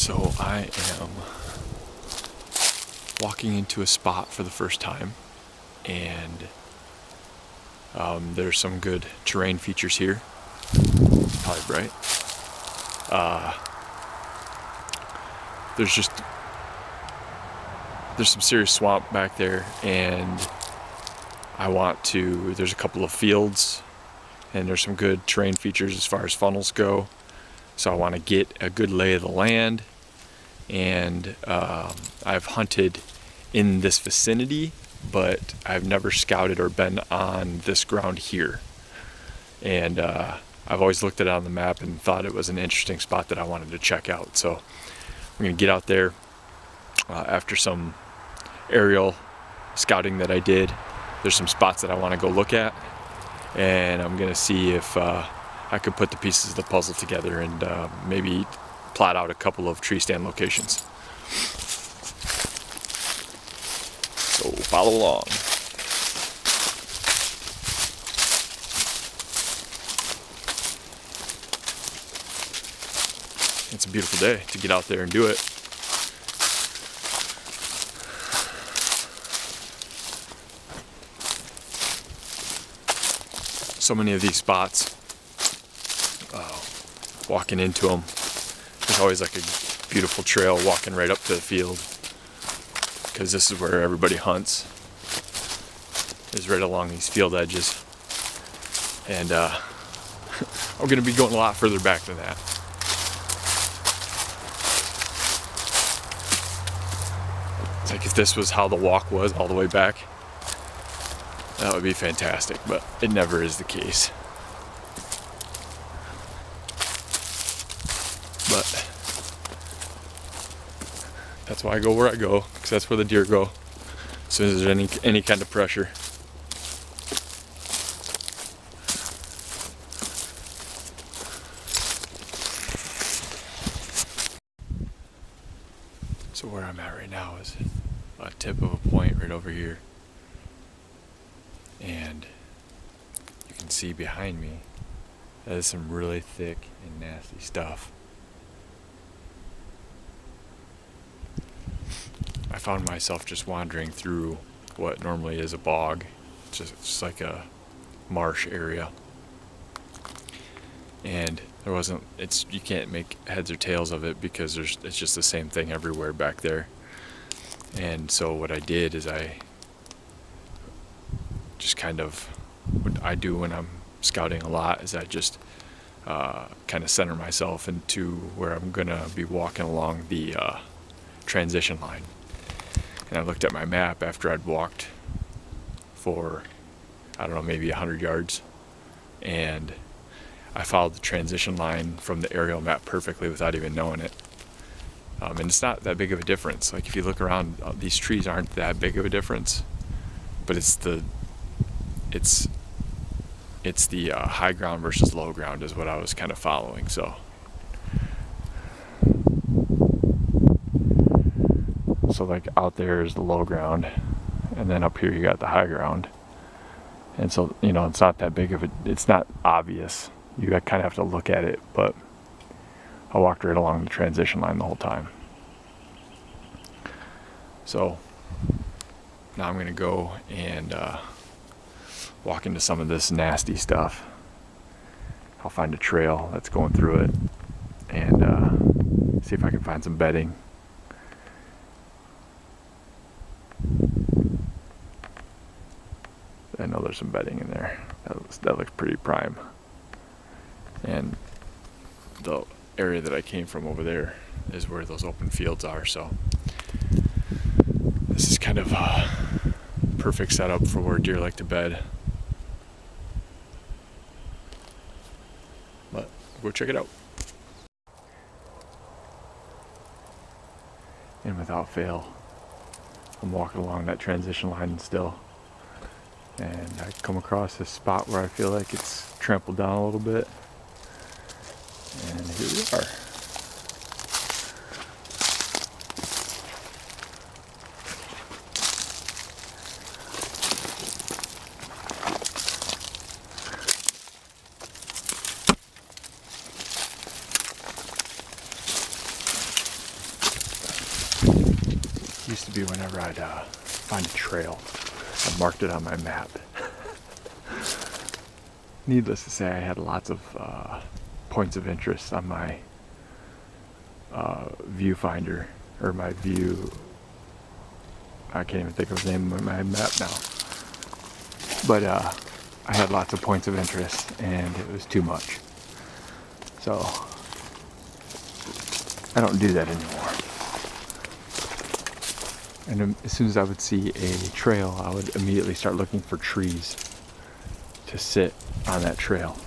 So I am walking into a spot for the first time, and there's some good terrain features here. Probably bright. There's some serious swamp back there, and there's a couple of fields, and there's some good terrain features as far as funnels go. So I want to get a good lay of the land, and I've hunted in this vicinity, but I've never scouted or been on this ground here. And I've always looked at it on the map and thought it was an interesting spot that I wanted to check out. So I'm going to get out there after some aerial scouting that I did. There's some spots that I want to go look at, and I'm going to see if I could put the pieces of the puzzle together and maybe plot out a couple of tree stand locations. So follow along. It's a beautiful day to get out there and do it. So many of these spots, walking into them, there's always like a beautiful trail walking right up to the field, because this is where everybody hunts, is right along these field edges. And I'm going to be going a lot further back than that. It's like if this was how the walk was all the way back, that would be fantastic, but it never is the case. But that's why I go where I go, because that's where the deer go as soon as there's any kind of pressure. So where I'm at right now is a tip of a point right over here, and you can see behind me that is some really thick and nasty stuff. I found myself just wandering through what normally is a bog, just like a marsh area, and you can't make heads or tails of it because it's just the same thing everywhere back there. And so what I did is I just what I do when I'm scouting a lot is I just kind of center myself into where I'm gonna be walking along the transition line. And I looked at my map after I'd walked for, I don't know, maybe 100 yards, and I followed the transition line from the aerial map perfectly without even knowing it. And it's not that big of a difference. Like if you look around, these trees aren't that big of a difference, but it's the high ground versus low ground is what I was kind of following. So like out there is the low ground, and then up here you got the high ground. And so, it's not that big of it's not obvious. You kind of have to look at it, but I walked right along the transition line the whole time. So now I'm going to go and walk into some of this nasty stuff. I'll find a trail that's going through it and see if I can find some bedding. I know there's some bedding in there. That looks pretty prime. And the area that I came from over there is where those open fields are, so this is kind of a perfect setup for where deer like to bed. But go check it out. And without fail, I'm walking along that transition line still, and I come across this spot where I feel like it's trampled down a little bit, and here we are. be whenever I'd find a trail. I marked it on my map. Needless to say, I had lots of points of interest on my viewfinder, or my view. I can't even think of the name of my map now. But I had lots of points of interest, and it was too much. So I don't do that anymore. And as soon as I would see a trail, I would immediately start looking for trees to sit on that trail.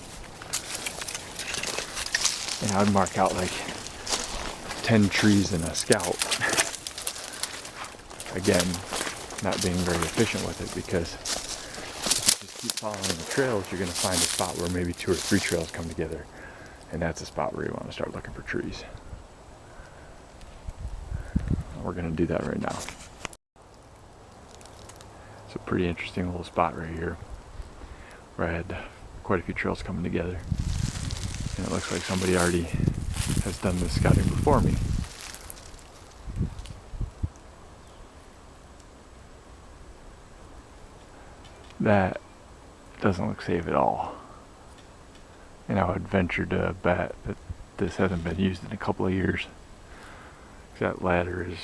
And I would mark out like 10 trees in a scout. Again, not being very efficient with it, because if you just keep following the trails, you're going to find a spot where maybe 2 or 3 trails come together. And that's a spot where you want to start looking for trees. We're going to do that right now. It's a pretty interesting little spot right here, where I had quite a few trails coming together. And it looks like somebody already has done this scouting before me. That doesn't look safe at all. And I would venture to bet that this hasn't been used in a couple of years. That ladder is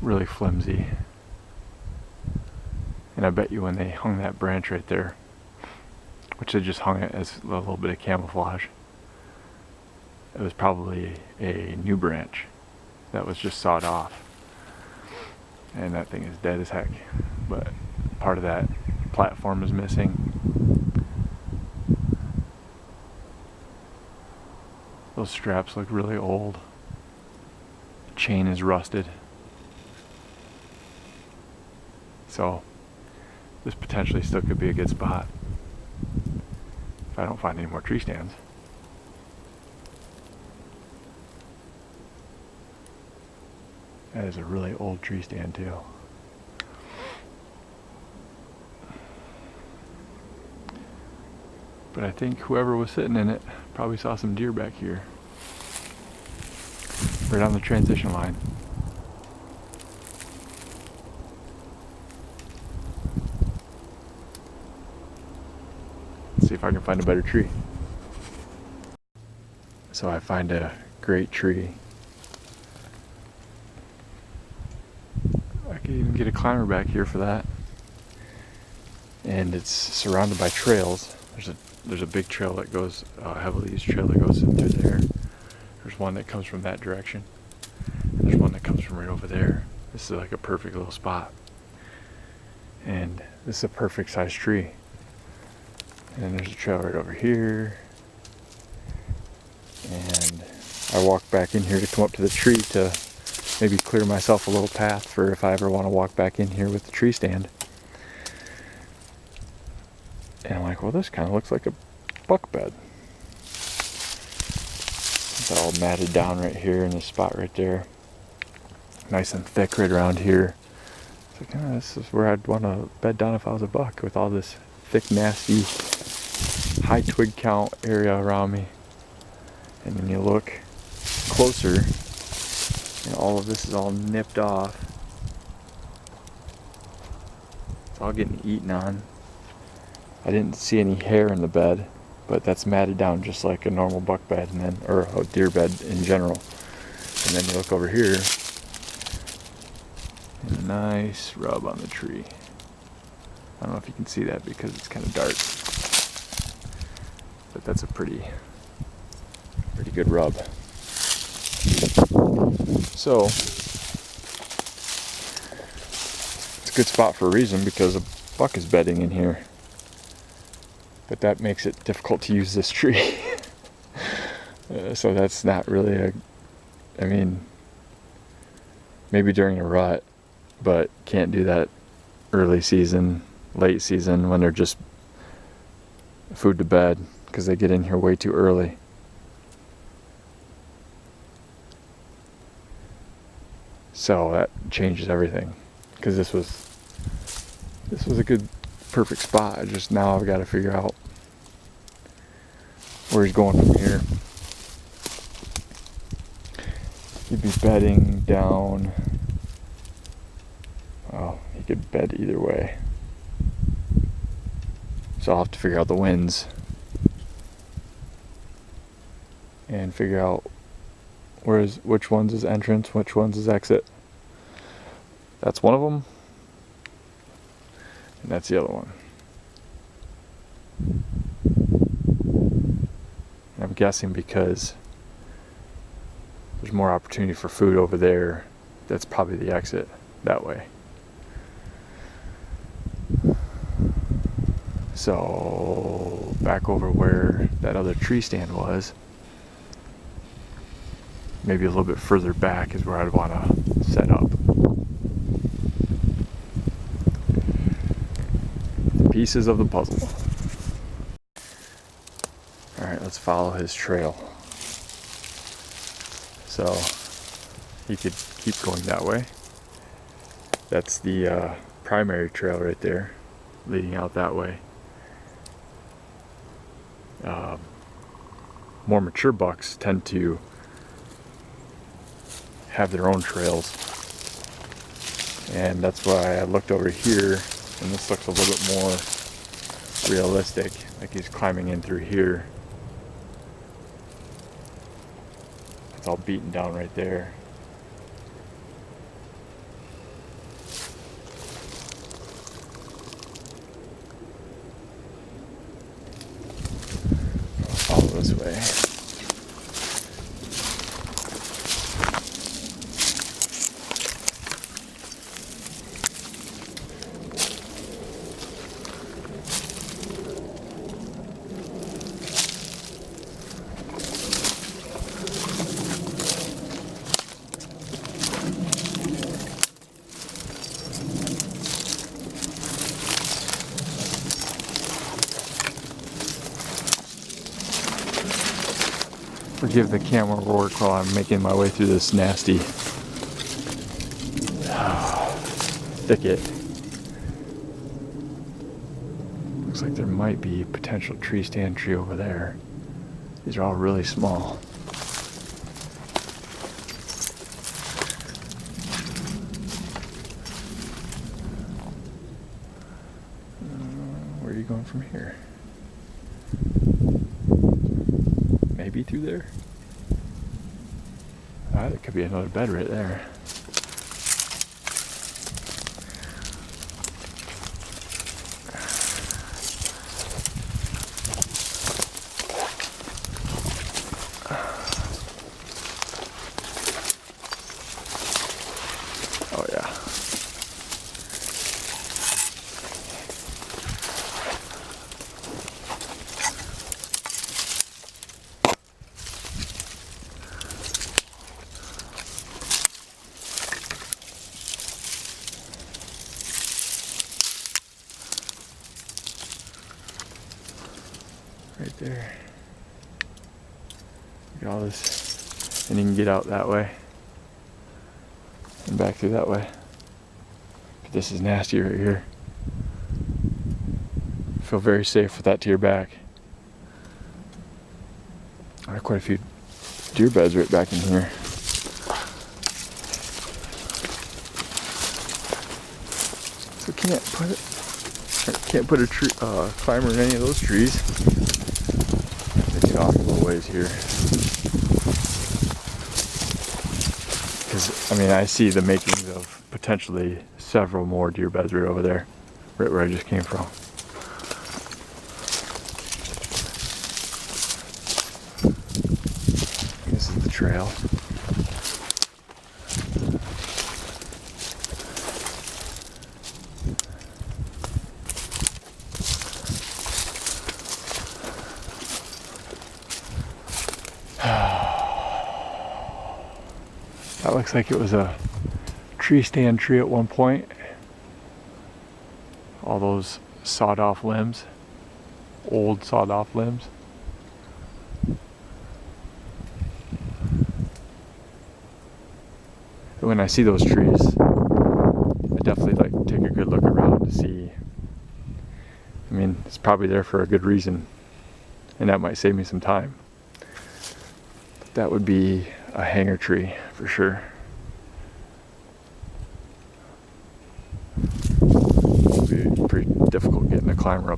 really flimsy. And I bet you when they hung that branch right there, which they just hung it as a little bit of camouflage, it was probably a new branch that was just sawed off. And that thing is dead as heck. But part of that platform is missing. Those straps look really old. The chain is rusted. So this potentially still could be a good spot if I don't find any more tree stands. That is a really old tree stand too. But I think whoever was sitting in it probably saw some deer back here, right on the transition line. Let's see if I can find a better tree. So I find a great tree. I could even get a climber back here for that. And it's surrounded by trails. There's a big trail that goes, heavily used trail that goes in through there. There's one that comes from that direction. There's one that comes from right over there. This is like a perfect little spot. And this is a perfect sized tree. And then there's a trail right over here. And I walk back in here to come up to the tree to maybe clear myself a little path for if I ever want to walk back in here with the tree stand. And I'm like, well, this kind of looks like a buck bed. It's all matted down right here in this spot right there. Nice and thick right around here. It's like, oh, this is where I'd want to bed down if I was a buck, with all this thick, nasty, high twig count area around me. And then you look closer, and all of this is all nipped off. It's all getting eaten on. I didn't see any hair in the bed, but that's matted down just like a normal buck bed, and then, or a deer bed in general. And then you look over here, and a nice rub on the tree. I don't know if you can see that because it's kind of dark, but that's a pretty good rub. So it's a good spot for a reason, because a buck is bedding in here. But that makes it difficult to use this tree. So that's not really I mean, maybe during a rut, but can't do that early season, late season, when they're just food to bed, because they get in here way too early. So that changes everything, because this was a good, perfect spot. Just now I've got to figure out where he's going from here. He'd be bedding down he could bed either way. So I'll have to figure out the winds and figure out which one's his entrance, which one's his exit. That's one of them, and that's the other one. And I'm guessing because there's more opportunity for food over there, that's probably the exit that way. So back over where that other tree stand was, maybe a little bit further back is where I'd want to set up. Pieces of the puzzle. Alright, let's follow his trail. So he could keep going that way. That's the primary trail right there, leading out that way. More mature bucks tend to have their own trails, and that's why I looked over here, and this looks a little bit more realistic, like he's climbing in through here. It's all beaten down right there. I'll follow this way. Forgive the camera work while I'm making my way through this nasty thicket. Looks like there might be a potential tree stand tree over there. These are all really small. Where are you going from here? Maybe through there? Ah, there could be another bed right there. Oh yeah. Right there. Look at all this. And you can get out that way. And back through that way. But this is nasty right here. Feel very safe with that to your back. There are quite a few deer beds right back in here. So can't put a tree climber in any of those trees. Let's get off a little ways here. Because, I mean, I see the makings of potentially several more deer beds right over there, right where I just came from. This is the trail. That looks like it was a tree stand tree at one point. All those sawed off limbs, old sawed off limbs. When I see those trees, I definitely like to take a good look around to see. I mean, it's probably there for a good reason, and that might save me some time. But that would be a hanger tree for sure.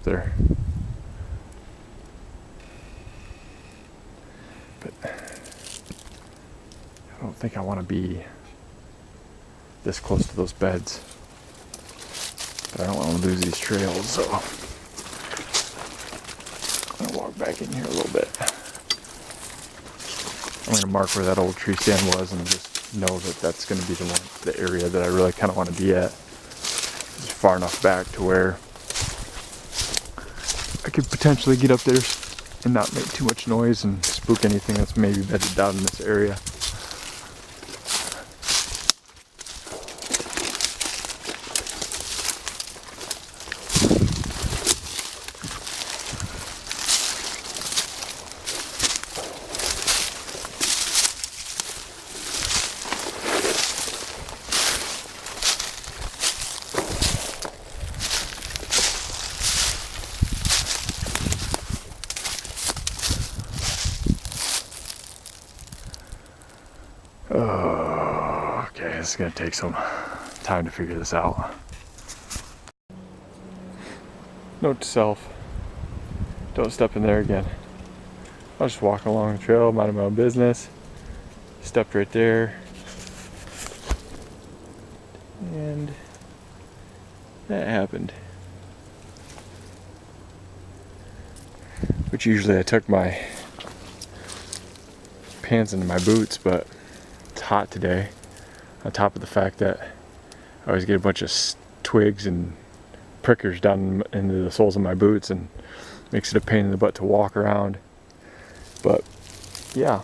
up there. But I don't think I want to be this close to those beds. But I don't want to lose these trails, so I'm gonna walk back in here a little bit. I'm gonna mark where that old tree stand was and just know that that's gonna be the area that I really kind of want to be at. Just far enough back to where I could potentially get up there and not make too much noise and spook anything that's maybe bedded down in this area. Okay, this is gonna take some time to figure this out. Note to self, don't step in there again. I was just walking along the trail, minding my own business. Stepped right there. And that happened. Which usually I tuck my pants into my boots, but it's hot today. On top of the fact that I always get a bunch of twigs and prickers down into the soles of my boots and makes it a pain in the butt to walk around. But yeah.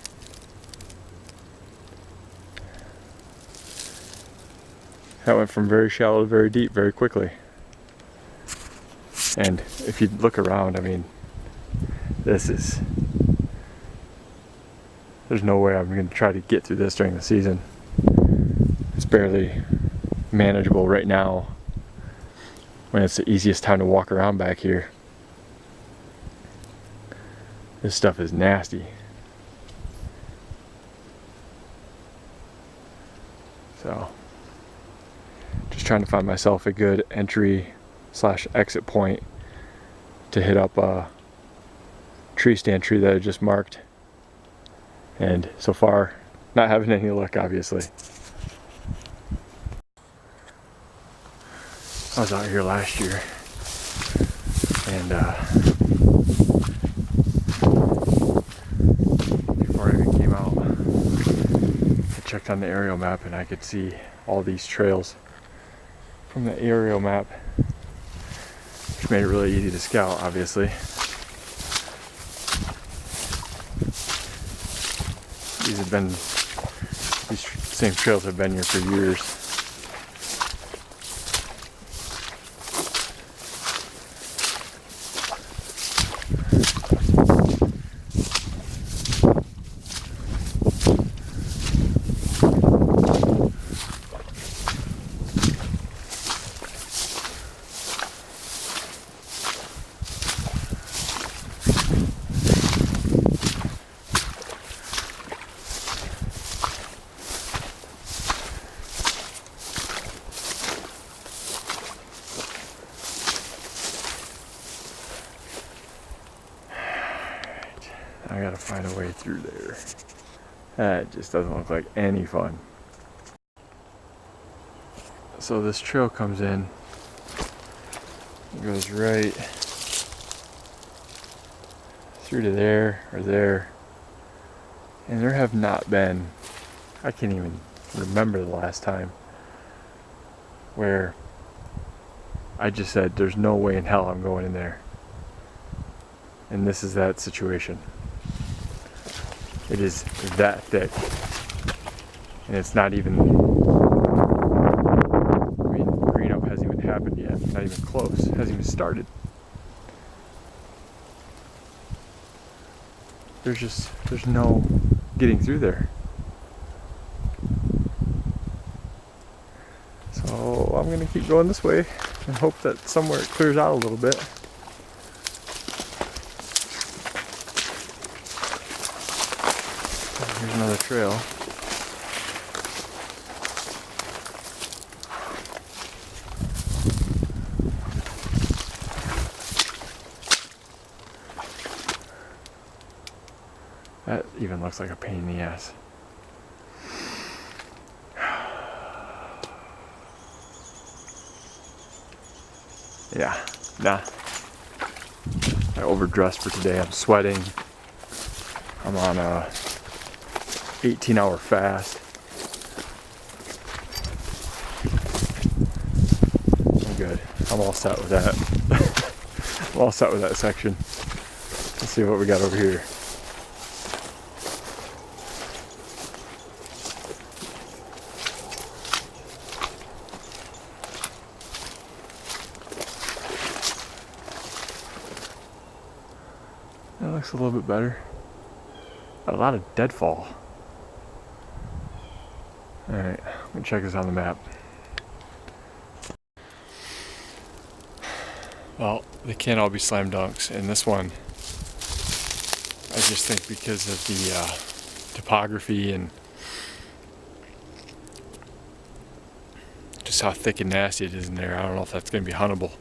That went from very shallow to very deep very quickly. And if you look around, I mean, there's no way I'm going to try to get through this during the season. It's barely manageable right now when it's the easiest time to walk around back here. This stuff is nasty. So, just trying to find myself a good entry/exit point to hit up a tree stand tree that I just marked. And so far, not having any luck, obviously. I was out here last year, and before I even came out, I checked on the aerial map and I could see all these trails from the aerial map, which made it really easy to scout, obviously. These same trails have been here for years. I gotta find a way through there. That just doesn't look like any fun. So this trail comes in, it goes right through to there or there, and there have not been, I can't even remember the last time where I just said there's no way in hell I'm going in there. And this is that situation. It is that thick. And it's not even, I mean, green up hasn't even happened yet. Not even close. It hasn't even started. There's no getting through there. So I'm gonna keep going this way and hope that somewhere it clears out a little bit. Here's another trail. That even looks like a pain in the ass. Yeah, nah. I overdressed for today. I'm sweating. I'm on a 18-hour fast. I'm good. I'm all set with that. I'm all set with that section. Let's see what we got over here. That looks a little bit better. Got a lot of deadfall. Alright, let me check this on the map. Well, they can't all be slam dunks, and this one, I just think because of the topography and just how thick and nasty it is in there, I don't know if that's going to be huntable.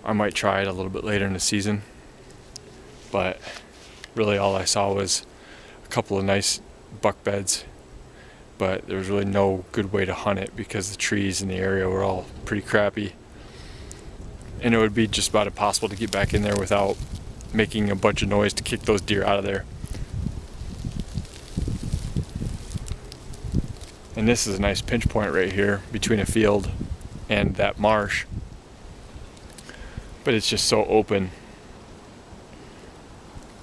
I might try it a little bit later in the season, but really all I saw was a couple of nice buck beds, but there was really no good way to hunt it because the trees in the area were all pretty crappy, and it would be just about impossible to get back in there without making a bunch of noise to kick those deer out of there. And this is a nice pinch point right here between a field and that marsh. But it's just so open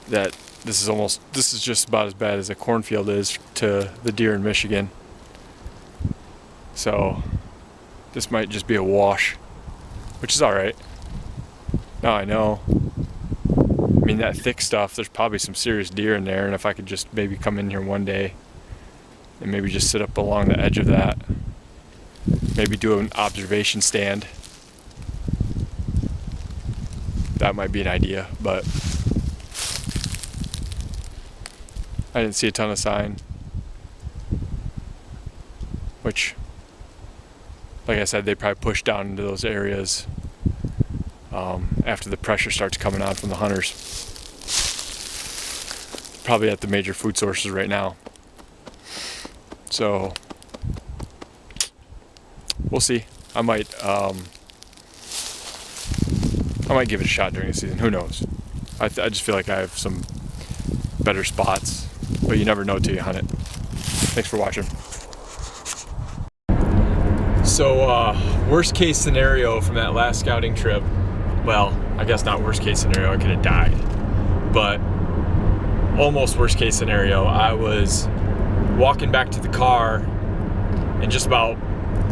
that this is just about as bad as a cornfield is to the deer in Michigan. So this might just be a wash, which is alright. Now I know. I mean, that thick stuff, there's probably some serious deer in there, and if I could just maybe come in here one day and maybe just sit up along the edge of that, maybe do an observation stand, that might be an idea, but I didn't see a ton of sign, which, like I said, they probably push down into those areas after the pressure starts coming on from the hunters. Probably at the major food sources right now. So we'll see. I might give it a shot during the season. Who knows? I just feel like I have some better spots, but you never know till you hunt it. Thanks for watching. So worst case scenario from that last scouting trip, well, I guess not worst case scenario, I could have died, but almost worst case scenario, I was walking back to the car and just about,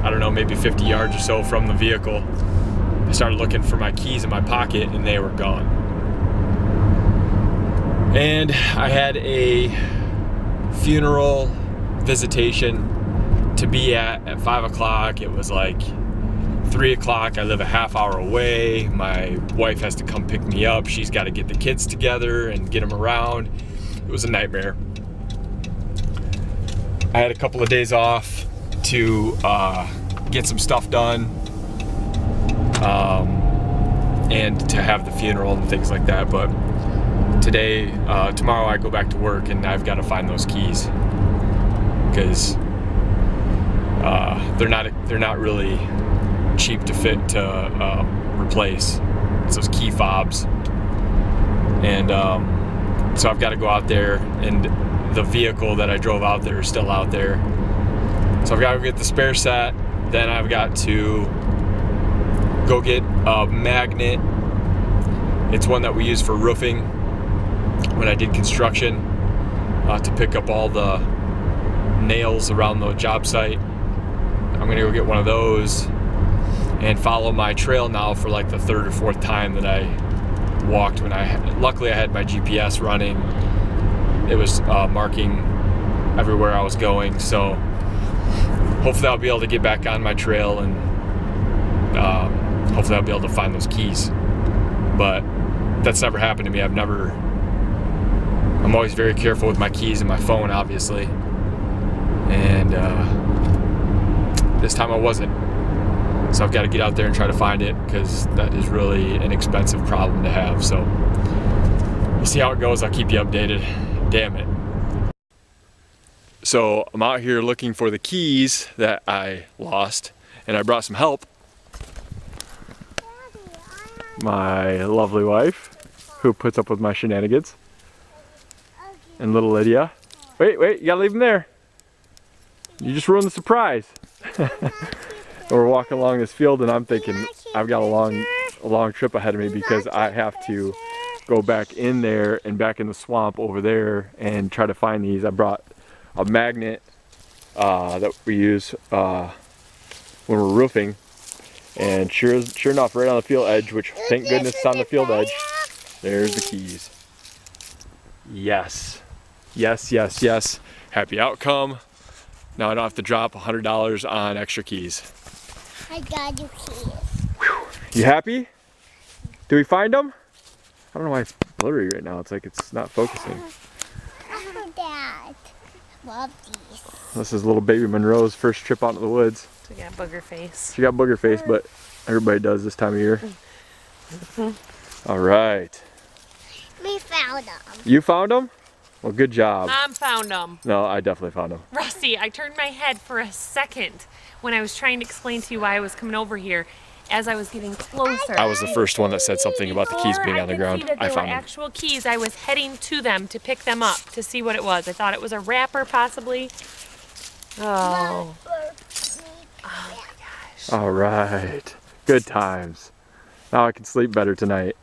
I don't know, maybe 50 yards or so from the vehicle, I started looking for my keys in my pocket and they were gone. And I had a funeral visitation to be at 5 o'clock. It was like 3 o'clock. I live a half hour away. My wife has to come pick me up. She's got to get the kids together and get them around. It was a nightmare. I had a couple of days off to get some stuff done and to have the funeral and things like that, but tomorrow I go back to work and I've got to find those keys because they're not really cheap to fit to replace. It's those key fobs, and so I've got to go out there, and the vehicle that I drove out there is still out there, so I've got to get the spare set. Then I've got to go get a magnet. It's one that we use for roofing when I did construction, to pick up all the nails around the job site. I'm gonna go get one of those and follow my trail now for like the third or fourth time that I walked. Luckily I had my GPS running. It was marking everywhere I was going, so hopefully I'll be able to get back on my trail and hopefully I'll be able to find those keys. But that's never happened to me. I'm always very careful with my keys and my phone, obviously, and this time I wasn't. So I've got to get out there and try to find it because that is really an expensive problem to have. So we'll see how it goes. I'll keep you updated. Damn it. So I'm out here looking for the keys that I lost, and I brought some help. My lovely wife, who puts up with my shenanigans, and little Lydia. Wait, you gotta leave them there. You just ruined the surprise. We're walking along this field, and I'm thinking I've got a long trip ahead of me because I have to go back in there and back in the swamp over there and try to find these. I brought a magnet that we use when we're roofing, and sure enough, right on the field edge, which thank goodness it's on the field edge, there's the keys. Yes. Happy outcome. Now I don't have to drop $100 on extra keys. I got your keys. Whew. You happy? Did we find them? I don't know why it's blurry right now. It's like it's not focusing. Oh, Dad. Love these. This is little baby Monroe's first trip out into the woods. She got booger face. She got booger face, but everybody does this time of year. All right. We found them. You found them? Well, good job. Mom found them. No, I definitely found them. Rusty, I turned my head for a second when I was trying to explain to you why I was coming over here. As I was getting closer, I was the first one that said something about the keys being on the ground. I found were them. actual keys. I was heading to them to pick them up to see what it was. I thought it was a wrapper, possibly. Oh. Oh my gosh. All right. Good times. Now I can sleep better tonight.